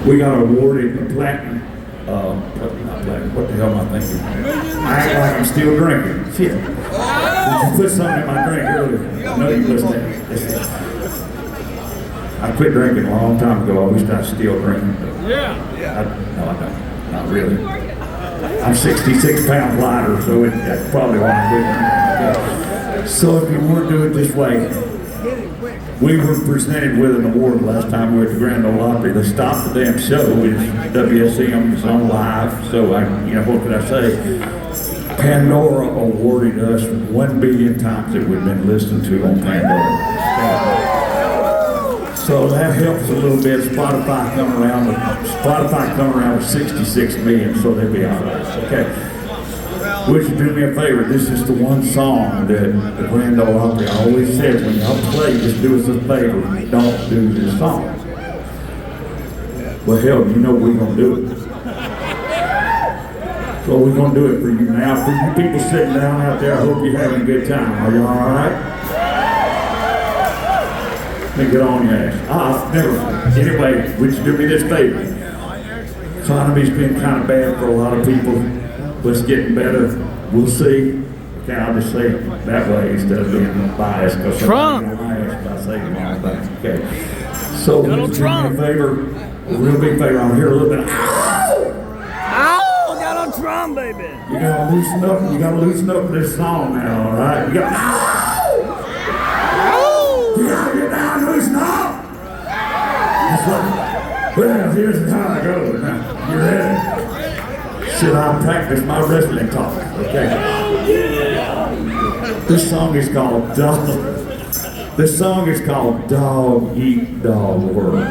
We got awarded a platinum, not platinum, what the hell am I thinking? I act like I'm still drinking. Shit. Did you put something in my drink earlier? I know you listened. I quit drinking a long time ago. I wish I was still drinking. No, I don't. Not really. I'm 66 pounds lighter, so that's probably why I quit drinking. So if you want to do it this way, we were presented with an award last time we were at the Grand Ole Opry. They stopped the damn show. It's WSM, it's on live. So what could I say? Pandora awarded us 1 billion times that we've been listened to on Pandora. So that helps a little bit. Spotify come around with 66 million, so they'll be all right. Okay. Would you do me a favor? This is the one song that the Grand Ole Opry always says, when y'all play, just do us a favor, don't do this song. Well, hell, you know we're going to do it. So we're going to do it for you now. For you people sitting down out there, I hope you're having a good time. Are you all right? Let me get on your ass. Never mind. Anyway, would you do me this favor? Economy's been kind of bad for a lot of people. But it's getting better. We'll see. Okay, I'll just say it that way instead of being biased. Trump! By saying the wrong thing. Okay. So, would you do me a favor? A real big favor. I'm here a little bit. Ow! Donald Trump, baby! You gotta loosen up. You gotta loosen up for this song now, all right? You gotta get down and loosen up. It's like, well, here's how I go. Now, you ready? Should I practice my wrestling talk? Okay. This song is called Dog. This song is called Dog Eat Dog World.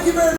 you very much.